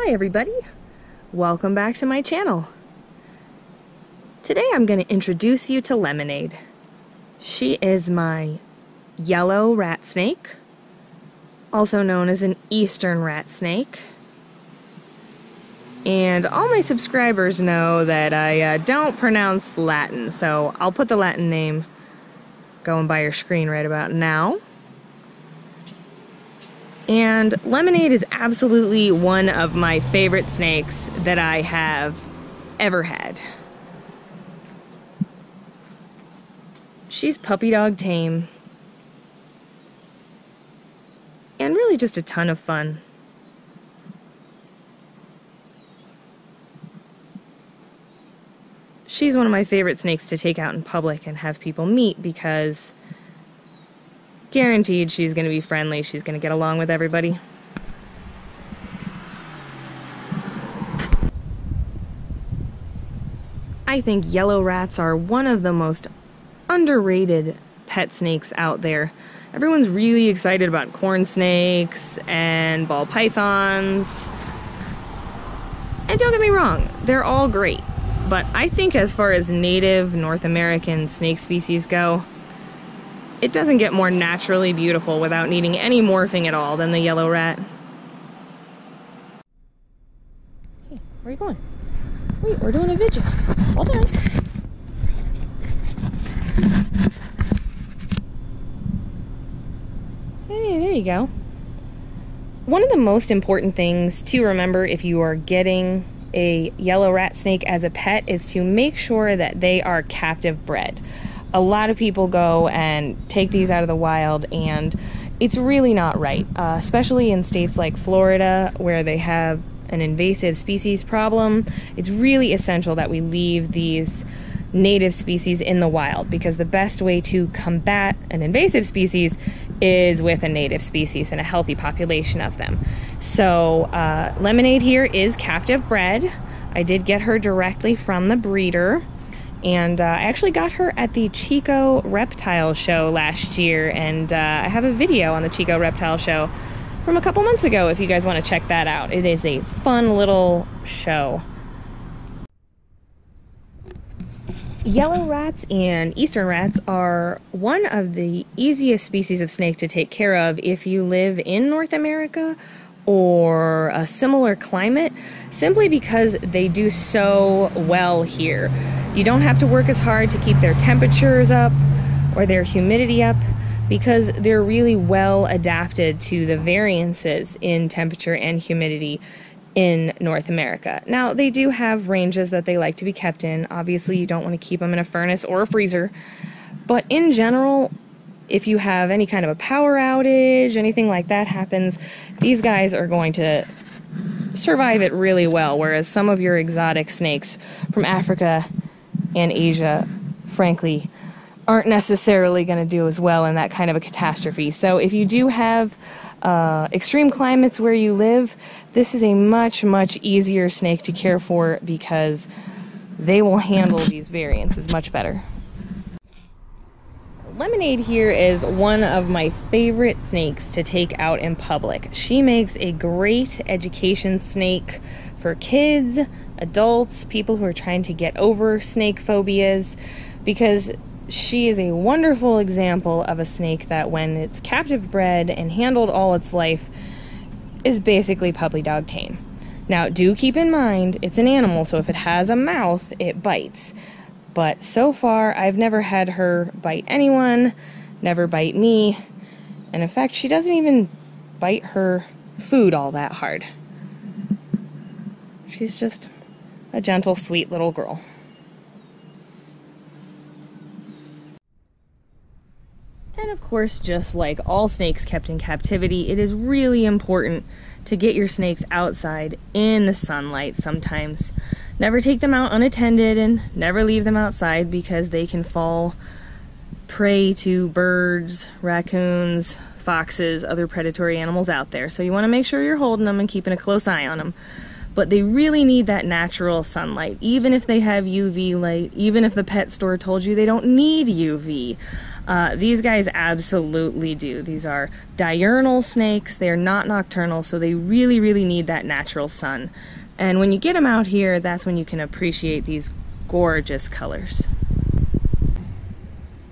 Hi everybody, welcome back to my channel. Today I'm going to introduce you to Lemonade. She is my yellow rat snake, also known as an eastern rat snake. And all my subscribers know that I don't pronounce Latin, so I'll put the Latin name going by your screen right about now. And Lemonade is absolutely one of my favorite snakes that I have ever had. She's puppy dog tame and really just a ton of fun. She's one of my favorite snakes to take out in public and have people meet because guaranteed she's going to be friendly, she's going to get along with everybody. I think yellow rats are one of the most underrated pet snakes out there. Everyone's really excited about corn snakes and ball pythons. And don't get me wrong, they're all great. But I think as far as native North American snake species go, it doesn't get more naturally beautiful without needing any morphing at all than the yellow rat. Hey, where are you going? Wait, we're doing a video. Hold on. Hey, there you go. One of the most important things to remember if you are getting a yellow rat snake as a pet is to make sure that they are captive bred. A lot of people go and take these out of the wild, and it's really not right, especially in states like Florida where they have an invasive species problem. It's really essential that we leave these native species in the wild, because the best way to combat an invasive species is with a native species and a healthy population of them. So Lemonade here is captive bred. I did get her directly from the breeder. And I actually got her at the Chico Reptile show last year, and I have a video on the Chico Reptile show from a couple months ago if you guys want to check that out. It is a fun little show. Yellow rats and eastern rats are one of the easiest species of snake to take care of if you live in North America or a similar climate, simply because they do so well here. You don't have to work as hard to keep their temperatures up or their humidity up, because they're really well adapted to the variances in temperature and humidity in North America. Now, they do have ranges that they like to be kept in. Obviously, you don't want to keep them in a furnace or a freezer, but in general, if you have any kind of a power outage, anything like that happens, these guys are going to survive it really well, whereas some of your exotic snakes from Africa and Asia, frankly, aren't necessarily going to do as well in that kind of a catastrophe. So if you do have extreme climates where you live, this is a much, much easier snake to care for because they will handle these variances much better. Lemonade here is one of my favorite snakes to take out in public. She makes a great education snake for kids, adults, people who are trying to get over snake phobias, because she is a wonderful example of a snake that, when it's captive bred and handled all its life, is basically puppy dog tame. Now, do keep in mind, it's an animal, so if it has a mouth, it bites. But so far, I've never had her bite anyone, never bite me, and in fact, she doesn't even bite her food all that hard. She's just a gentle, sweet little girl. And of course, just like all snakes kept in captivity, it is really important to get your snakes outside in the sunlight sometimes. Never take them out unattended, and never leave them outside, because they can fall prey to birds, raccoons, foxes, other predatory animals out there. So you want to make sure you're holding them and keeping a close eye on them. but they really need that natural sunlight. Even if they have UV light, even if the pet store told you they don't need UV, these guys absolutely do. These are diurnal snakes. They're not nocturnal, so they really, really need that natural sun. And when you get them out here, that's when you can appreciate these gorgeous colors.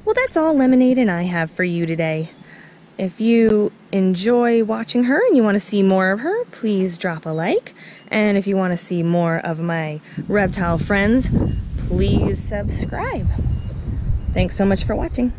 Well, that's all Lemonade and I have for you today. If you enjoy watching her and you want to see more of her, please drop a like. And if you want to see more of my reptile friends, please subscribe. Thanks so much for watching.